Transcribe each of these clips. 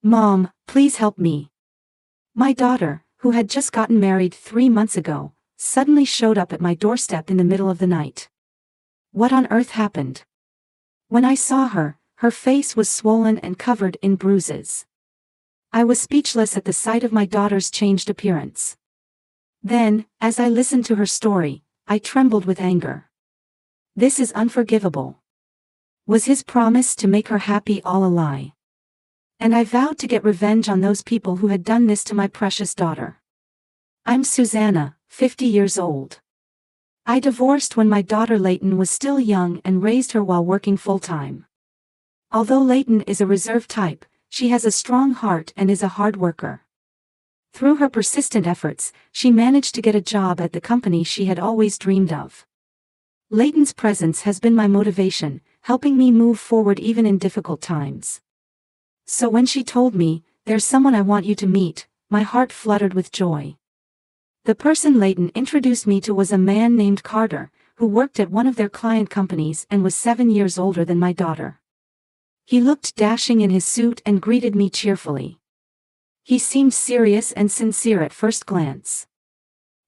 Mom, please help me. My daughter, who had just gotten married 3 months ago, suddenly showed up at my doorstep in the middle of the night. What on earth happened? When I saw her, her face was swollen and covered in bruises. I was speechless at the sight of my daughter's changed appearance. Then, as I listened to her story, I trembled with anger. This is unforgivable. Was his promise to make her happy all a lie? And I vowed to get revenge on those people who had done this to my precious daughter. I'm Susanna, 50 years old. I divorced when my daughter Layton was still young and raised her while working full-time. Although Layton is a reserved type, she has a strong heart and is a hard worker. Through her persistent efforts, she managed to get a job at the company she had always dreamed of. Layton's presence has been my motivation, helping me move forward even in difficult times. So when she told me, "There's someone I want you to meet," my heart fluttered with joy. The person Layton introduced me to was a man named Carter, who worked at one of their client companies and was 7 years older than my daughter. He looked dashing in his suit and greeted me cheerfully. He seemed serious and sincere at first glance.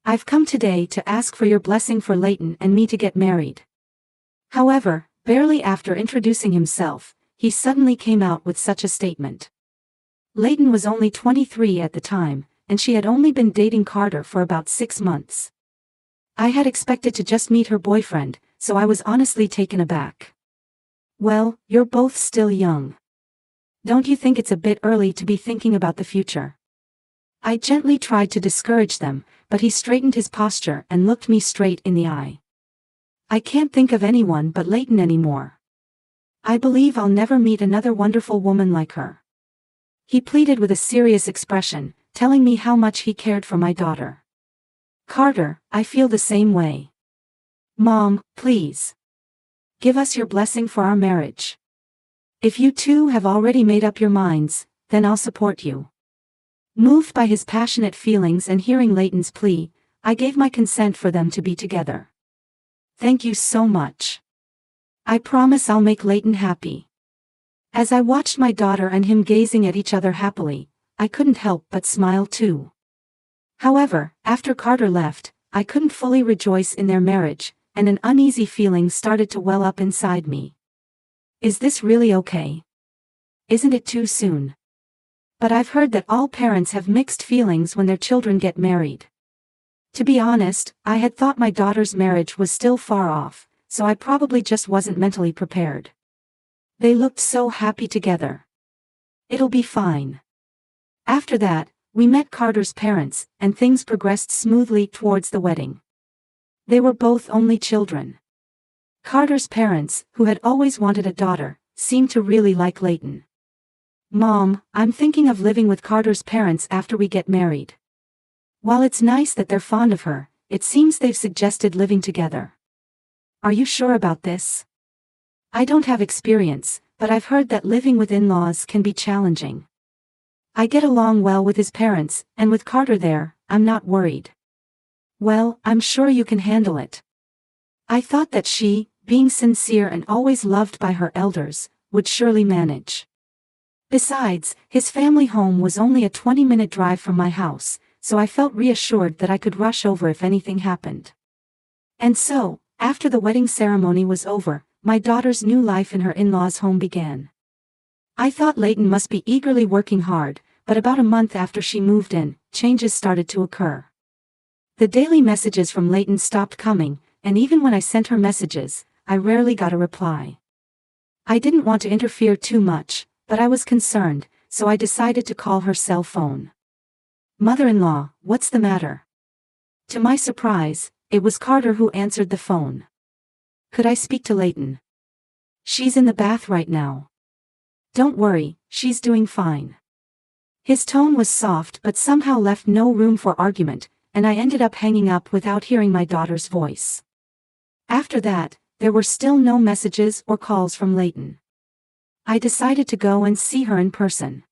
"I've come today to ask for your blessing for Layton and me to get married." However, barely after introducing himself, he suddenly came out with such a statement. Layton was only 23 at the time, and she had only been dating Carter for about 6 months. I had expected to just meet her boyfriend, so I was honestly taken aback. "Well, you're both still young. Don't you think it's a bit early to be thinking about the future?" I gently tried to discourage them, but he straightened his posture and looked me straight in the eye. "I can't think of anyone but Layton anymore. I believe I'll never meet another wonderful woman like her." He pleaded with a serious expression, telling me how much he cared for my daughter. "Carter, I feel the same way. Mom, please. Give us your blessing for our marriage. If you two have already made up your minds, then I'll support you." Moved by his passionate feelings and hearing Layton's plea, I gave my consent for them to be together. "Thank you so much. I promise I'll make Layton happy." As I watched my daughter and him gazing at each other happily, I couldn't help but smile too. However, after Carter left, I couldn't fully rejoice in their marriage, and an uneasy feeling started to well up inside me. Is this really okay? Isn't it too soon? But I've heard that all parents have mixed feelings when their children get married. To be honest, I had thought my daughter's marriage was still far off, so I probably just wasn't mentally prepared. They looked so happy together. It'll be fine. After that, we met Carter's parents, and things progressed smoothly towards the wedding. They were both only children. Carter's parents, who had always wanted a daughter, seemed to really like Layton. "Mom, I'm thinking of living with Carter's parents after we get married. While it's nice that they're fond of her, it seems they've suggested living together. Are you sure about this? I don't have experience, but I've heard that living with in-laws can be challenging. I get along well with his parents, and with Carter there, I'm not worried." "Well, I'm sure you can handle it." I thought that she, being sincere and always loved by her elders, would surely manage. Besides, his family home was only a 20-minute drive from my house, so I felt reassured that I could rush over if anything happened. And so, after the wedding ceremony was over, my daughter's new life in her in-laws' home began. I thought Layton must be eagerly working hard, but about a month after she moved in, changes started to occur. The daily messages from Layton stopped coming, and even when I sent her messages, I rarely got a reply. I didn't want to interfere too much, but I was concerned, so I decided to call her cell phone. "Mother-in-law, what's the matter?" To my surprise, it was Carter who answered the phone. "Could I speak to Layton?" "She's in the bath right now." "Don't worry, she's doing fine." His tone was soft but somehow left no room for argument, and I ended up hanging up without hearing my daughter's voice. After that, there were still no messages or calls from Layton. I decided to go and see her in person.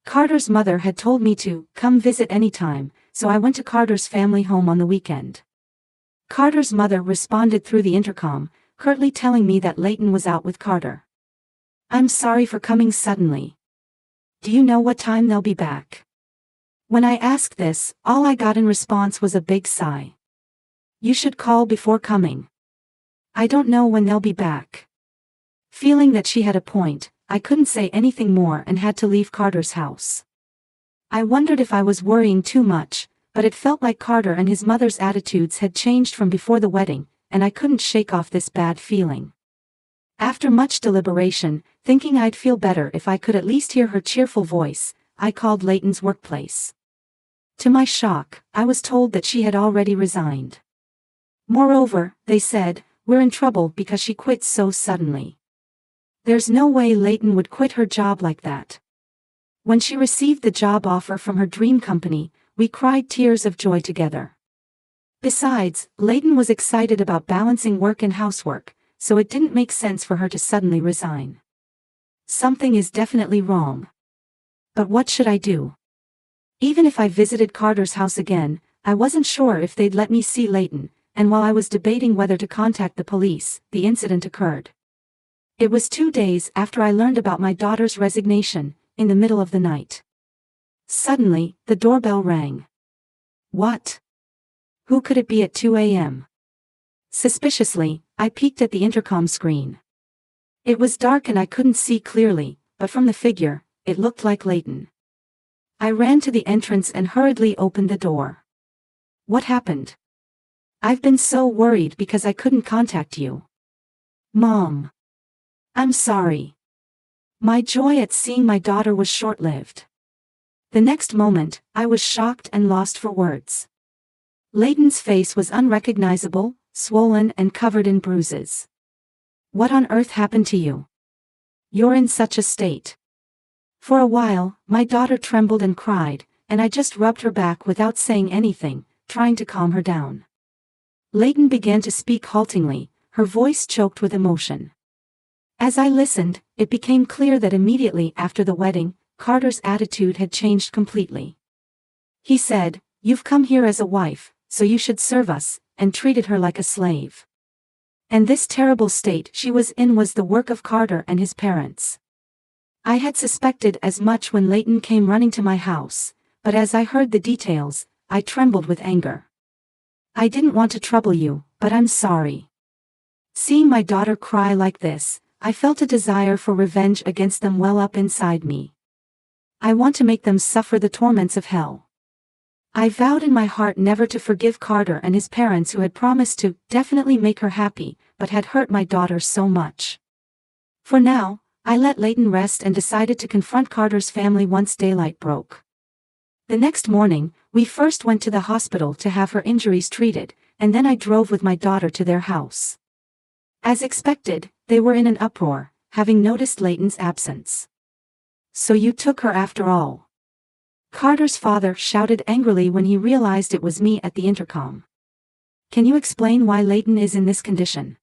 Carter's mother had told me to come visit anytime, so I went to Carter's family home on the weekend. Carter's mother responded through the intercom, curtly telling me that Layton was out with Carter. "I'm sorry for coming suddenly. do you know what time they'll be back? When I asked this, all I got in response was a big sigh. You should call before coming. I don't know when they'll be back. Feeling that she had a point, I couldn't say anything more and had to leave Carter's house. I wondered if I was worrying too much, but it felt like Carter and his mother's attitudes had changed from before the wedding, and I couldn't shake off this bad feeling. After much deliberation, thinking I'd feel better if I could at least hear her cheerful voice, I called Leighton's workplace. To my shock, I was told that she had already resigned. Moreover, they said, we're in trouble because she quit so suddenly. There's no way Leighton would quit her job like that. When she received the job offer from her dream company, we cried tears of joy together. Besides, Leighton was excited about balancing work and housework, so it didn't make sense for her to suddenly resign. Something is definitely wrong. But what should I do? Even if I visited Carter's house again, I wasn't sure if they'd let me see Leighton, and while I was debating whether to contact the police, the incident occurred. It was 2 days after I learned about my daughter's resignation, in the middle of the night. Suddenly, the doorbell rang. What? Who could it be at 2 a.m.? Suspiciously, I peeked at the intercom screen. It was dark and I couldn't see clearly, but from the figure, it looked like Leighton. I ran to the entrance and hurriedly opened the door. What happened? I've been so worried because I couldn't contact you. Mom. I'm sorry. My joy at seeing my daughter was short-lived. The next moment, I was shocked and lost for words. Leighton's face was unrecognizable, swollen and covered in bruises. What on earth happened to you? You're in such a state. For a while, my daughter trembled and cried, and I just rubbed her back without saying anything, trying to calm her down. Leighton began to speak haltingly, her voice choked with emotion. As I listened, it became clear that immediately after the wedding, Carter's attitude had changed completely. He said, "You've come here as a wife, so you should serve us," and treated her like a slave. And this terrible state she was in was the work of Carter and his parents. I had suspected as much when Leighton came running to my house, but as I heard the details, I trembled with anger. I didn't want to trouble you, but I'm sorry. Seeing my daughter cry like this, I felt a desire for revenge against them well up inside me. I want to make them suffer the torments of hell. I vowed in my heart never to forgive Carter and his parents who had promised to definitely make her happy, but had hurt my daughter so much. For now, I let Leighton rest and decided to confront Carter's family once daylight broke. The next morning, we first went to the hospital to have her injuries treated, and then I drove with my daughter to their house. As expected, they were in an uproar, having noticed Leighton's absence. "So you took her after all?" Carter's father shouted angrily when he realized it was me at the intercom. "Can you explain why Leighton is in this condition?"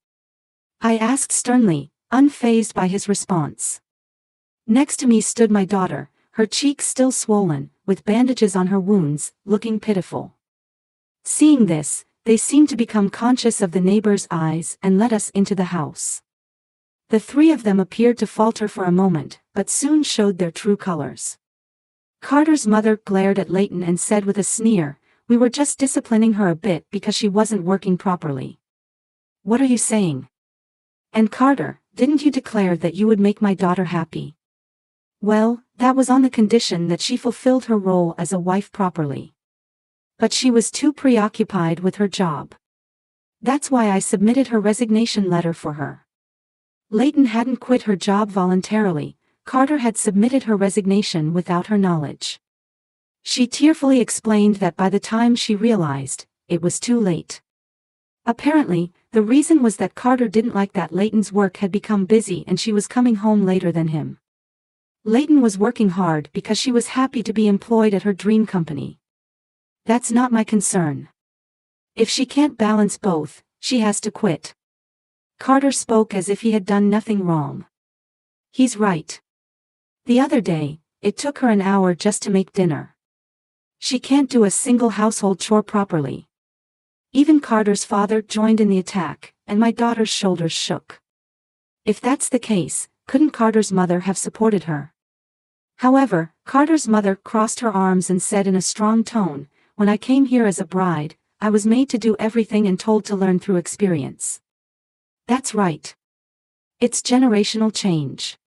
I asked sternly, unfazed by his response. Next to me stood my daughter, her cheeks still swollen, with bandages on her wounds, looking pitiful. Seeing this, they seemed to become conscious of the neighbors' eyes and let us into the house. The three of them appeared to falter for a moment, but soon showed their true colors. Carter's mother glared at Leighton and said with a sneer, "We were just disciplining her a bit because she wasn't working properly." "What are you saying?" "And Carter, didn't you declare that you would make my daughter happy?" "Well, that was on the condition that she fulfilled her role as a wife properly. But she was too preoccupied with her job. That's why I submitted her resignation letter for her." Leighton hadn't quit her job voluntarily, Carter had submitted her resignation without her knowledge. She tearfully explained that by the time she realized, it was too late. Apparently, the reason was that Carter didn't like that Leighton's work had become busy and she was coming home later than him. Leighton was working hard because she was happy to be employed at her dream company. "That's not my concern. If she can't balance both, she has to quit." Carter spoke as if he had done nothing wrong. "He's right. The other day, it took her an hour just to make dinner. She can't do a single household chore properly." Even Carter's father joined in the attack, and my daughter's shoulders shook. If that's the case, couldn't Carter's mother have supported her? However, Carter's mother crossed her arms and said in a strong tone, "When I came here as a bride, I was made to do everything and told to learn through experience." That's right. It's generational change.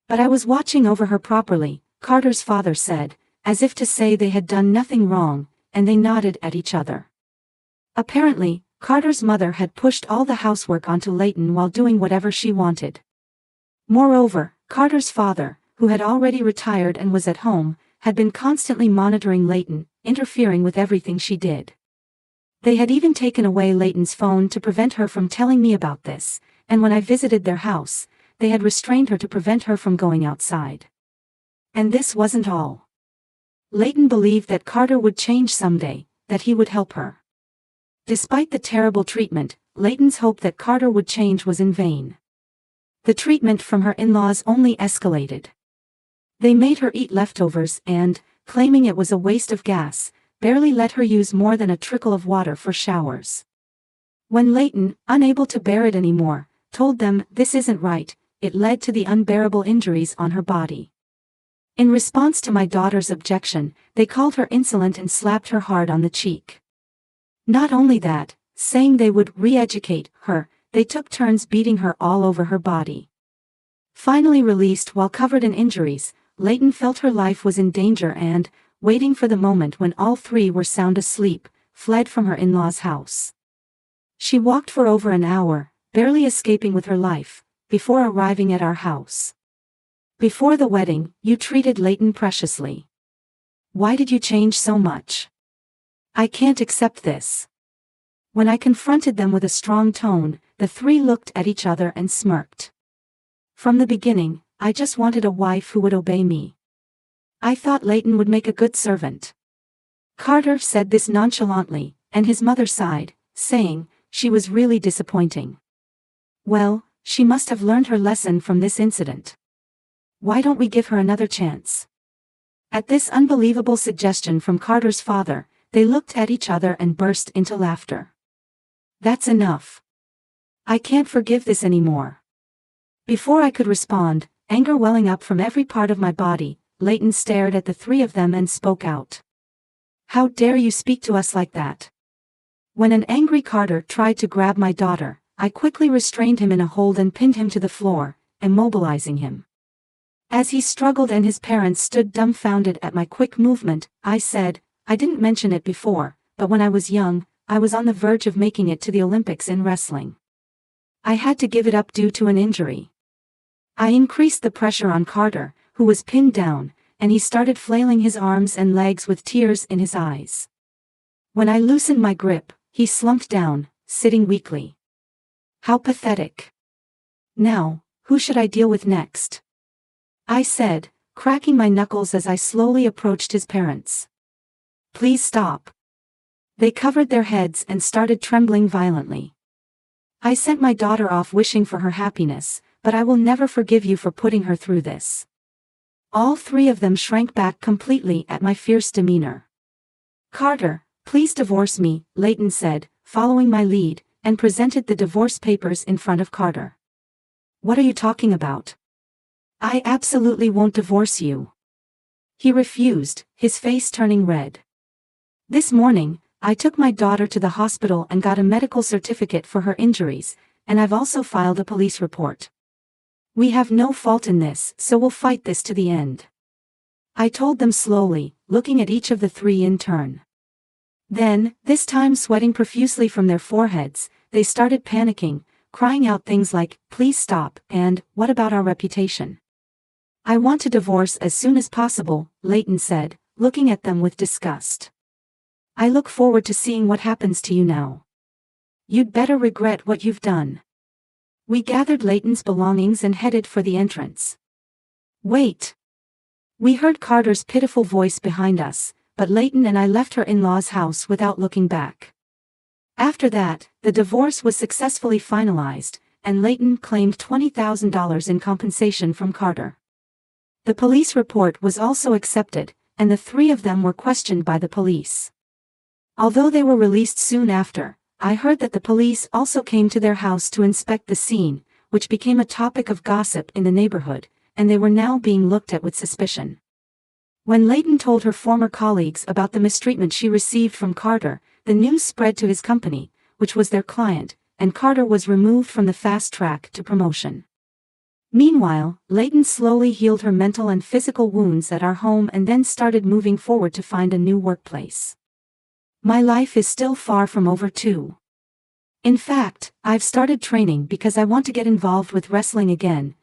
But I was watching over her properly, Carter's father said, as if to say they had done nothing wrong, and they nodded at each other. Apparently, Carter's mother had pushed all the housework onto Leighton while doing whatever she wanted. Moreover, Carter's father, who had already retired and was at home, had been constantly monitoring Leighton, interfering with everything she did. They had even taken away Leighton's phone to prevent her from telling me about this, and when I visited their house, they had restrained her to prevent her from going outside. And this wasn't all. Leighton believed that Carter would change someday, that he would help her. Despite the terrible treatment, Leighton's hope that Carter would change was in vain. The treatment from her in-laws only escalated. They made her eat leftovers and, claiming it was a waste of gas, barely let her use more than a trickle of water for showers. When Leighton, unable to bear it anymore, told them this isn't right, it led to the unbearable injuries on her body. In response to my daughter's objection, they called her insolent and slapped her hard on the cheek. Not only that, saying they would re-educate her, they took turns beating her all over her body. Finally released while covered in injuries, Leighton felt her life was in danger and, waiting for the moment when all three were sound asleep, fled from her in-laws' house. She walked for over an hour, barely escaping with her life, before arriving at our house. Before the wedding, you treated Leighton preciously. Why did you change so much? I can't accept this. When I confronted them with a strong tone, the three looked at each other and smirked. From the beginning, I just wanted a wife who would obey me. I thought Leighton would make a good servant. Carter said this nonchalantly, and his mother sighed, saying, she was really disappointing. Well, she must have learned her lesson from this incident. Why don't we give her another chance? At this unbelievable suggestion from Carter's father, they looked at each other and burst into laughter. That's enough. I can't forgive this anymore. Before I could respond, anger welling up from every part of my body, Leighton stared at the three of them and spoke out. How dare you speak to us like that? When an angry Carter tried to grab my daughter, I quickly restrained him in a hold and pinned him to the floor, immobilizing him. As he struggled and his parents stood dumbfounded at my quick movement, I said, I didn't mention it before, but when I was young, I was on the verge of making it to the Olympics in wrestling. I had to give it up due to an injury. I increased the pressure on Carter, who was pinned down, and he started flailing his arms and legs with tears in his eyes. When I loosened my grip, he slumped down, sitting weakly. How pathetic. Now, who should I deal with next? I said, cracking my knuckles as I slowly approached his parents. Please stop. They covered their heads and started trembling violently. I sent my daughter off wishing for her happiness, but I will never forgive you for putting her through this. All three of them shrank back completely at my fierce demeanor. Carter, please divorce me, Leighton said, following my lead, and presented the divorce papers in front of Carter. What are you talking about? I absolutely won't divorce you. He refused, his face turning red. This morning, I took my daughter to the hospital and got a medical certificate for her injuries, and I've also filed a police report. We have no fault in this, so we'll fight this to the end. I told them slowly, looking at each of the three in turn. Then, this time sweating profusely from their foreheads, they started panicking, crying out things like, please stop, and, what about our reputation? I want to divorce as soon as possible, Leighton said, looking at them with disgust. I look forward to seeing what happens to you now. You'd better regret what you've done. We gathered Leighton's belongings and headed for the entrance. Wait. We heard Carter's pitiful voice behind us, but Leighton and I left her in-laws' house without looking back. After that, the divorce was successfully finalized, and Leighton claimed $20,000 in compensation from Carter. The police report was also accepted, and the three of them were questioned by the police. Although they were released soon after, I heard that the police also came to their house to inspect the scene, which became a topic of gossip in the neighborhood, and they were now being looked at with suspicion. When Layton told her former colleagues about the mistreatment she received from Carter, the news spread to his company, which was their client, and Carter was removed from the fast track to promotion. Meanwhile, Layton slowly healed her mental and physical wounds at our home and then started moving forward to find a new workplace. My life is still far from over too. In fact, I've started training because I want to get involved with wrestling again,